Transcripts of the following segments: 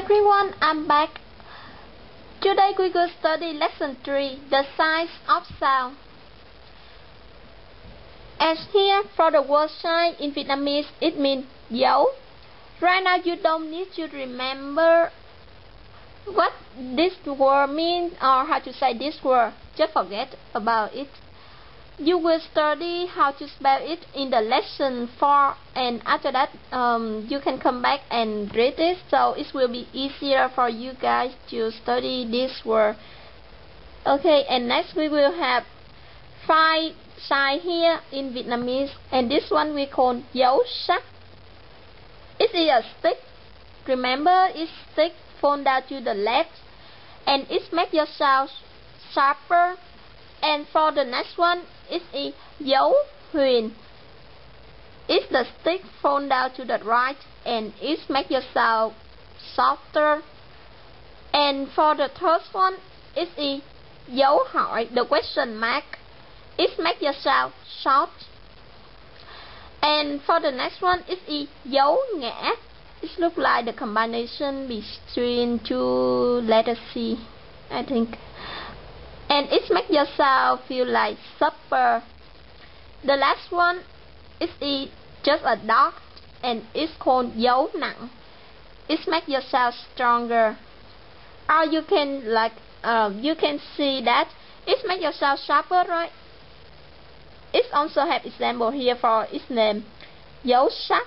everyone, I'm back. Today we will study lesson 3, the signs of sound. As here for the word sign in Vietnamese, it means dấu. Right now you don't need to remember what this word means or how to say this word. Just forget about it. You will study how to spell it in the lesson 4, and after that you can come back and read it, so it will be easier for you guys to study this word. Okay, and next we will have 5 signs here in Vietnamese, and this one we call dấu sắc. It is a stick. Remember, it's stick fold down to the left, and it makes your sound sharper. And for the next one, it's a dấu huyền. It's the stick fold down to the right, and it makes your sound softer. And for the third one, it's a dấu hỏi, the question mark. It makes your sound short. And for the next one, it's a dấu ngã. It looks like the combination between two letters C, I think. And it makes your sound feel like supper. The last one is just a dot, and it's called dấu nặng. It makes your sound stronger. Or you can you can see that it makes your sound sharper, right? It also have example here for its name, dấu sắc.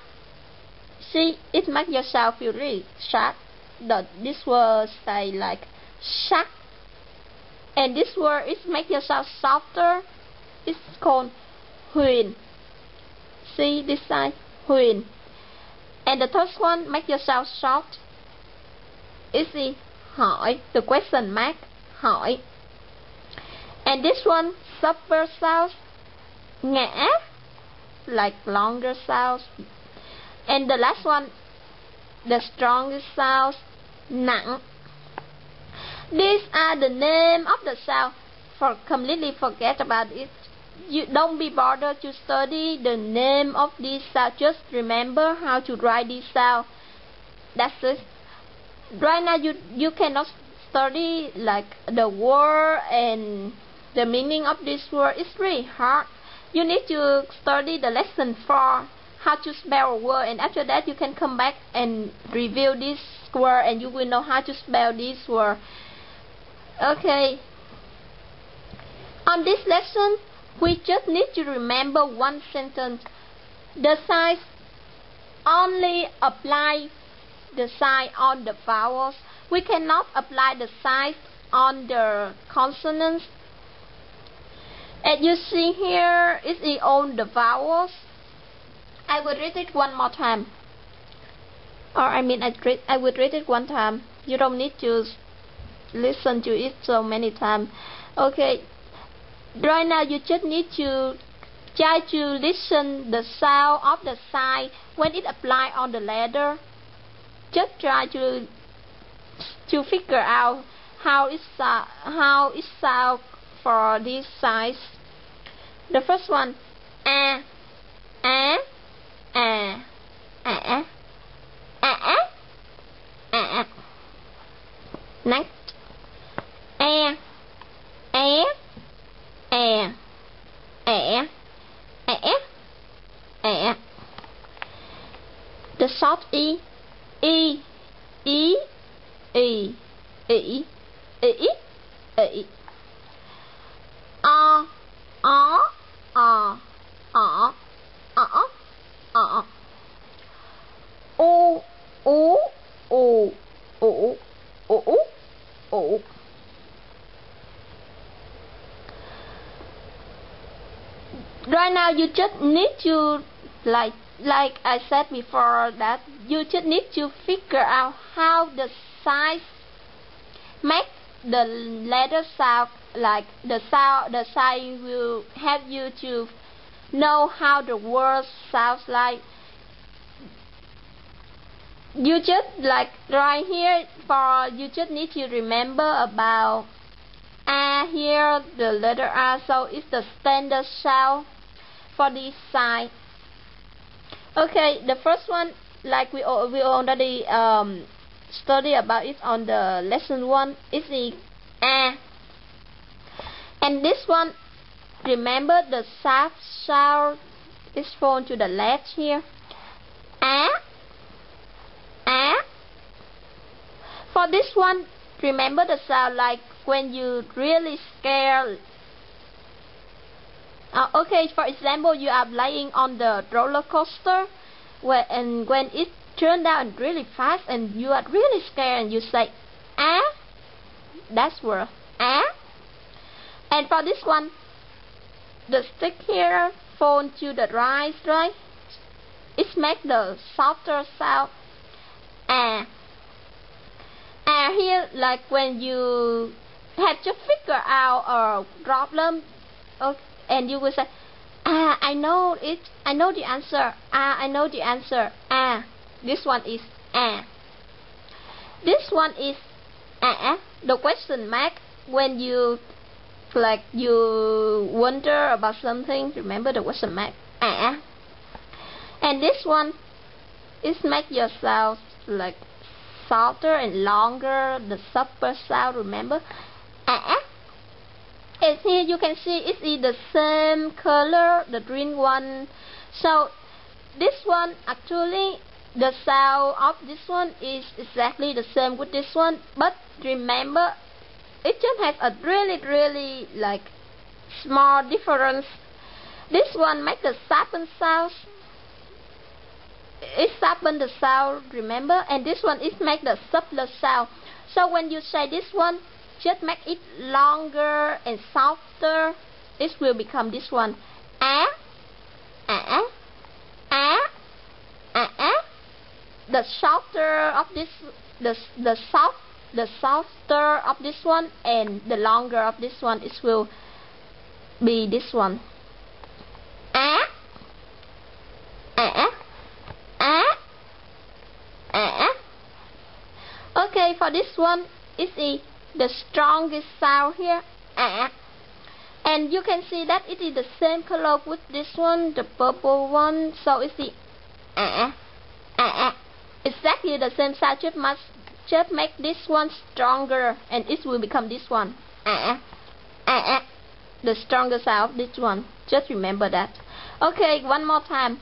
See, it makes your sound feel really sharp. This word say like sắc. And this word is make your sound softer. It's called huyền. See this side, huyền. And the third one make your sound soft. It's the hỏi, the question mark, hỏi. And this one, supper sounds, ngã, like longer sounds. And the last one, the strongest sounds, nặng. These are the name of the sound. Completely forget about it. You don't be bothered to study the name of these sounds. Just remember how to write these sounds. That's it. Right now you cannot study like the word and the meaning of this word. It's really hard. You need to study the lesson 4, how to spell a word, and after that you can come back and review this word, and you will know how to spell this word. Okay, on this lesson, we just need to remember one sentence. The signs only apply the sign on the vowels. We cannot apply the signs on the consonants. As you see here, it's on the vowels. I will read it one more time. Or I would read it one time. You don't need to listen to it so many times. Okay, right now you just need to try to listen the sound of the sign when it apply on the letter. Just try to figure out how it sound for these signs. The first one, a, a, a, a, a, a. Next, e, e, e, e, e, e. The short e, e, e, e, e, e, e. O, o, o, o, o, o. O, o, o, o, o, o. Right now you just need to like I said before, that you just need to figure out how the signs make the letter sound. Like the sign will help you to know how the word sounds like. You just like right here, you just need to remember about A here, the letter A, so it's the standard sound for this sign. Okay, the first one, like we already study about it on the lesson 1. It's the and this one, remember the soft sound is found to the left here. For this one, remember the sound like when you really scared. Okay, for example, you are lying on the roller coaster, and when it turned down really fast and you are really scared and you say that's where And for this one, the stick here fall to the right, it makes the softer sound here, like when you have to figure out a problem, and you will say, I know it, I know the answer, I know the answer, this one is This one is the question mark when you like you wonder about something, remember the question mark, and this one is make yourself like softer and longer, the softer sound, remember, and here you can see it's the same color, the green one. So this one actually the sound of this one is exactly the same with this one, but remember it just has a really like small difference. This one makes the sharpen sound, it sharpen the sound, remember, and this one is make the subtler sound. So when you say this one, just make it longer and softer, it will become this one. The softer of this, the softer of this one, and the longer of this one, it will be this one. Okay, for this one, it's the strongest sound here, and you can see that it is the same color with this one, the purple one. So it's the exactly the same sound. Just make this one stronger, and it will become this one. The stronger sound of this one. Just remember that. Okay, one more time.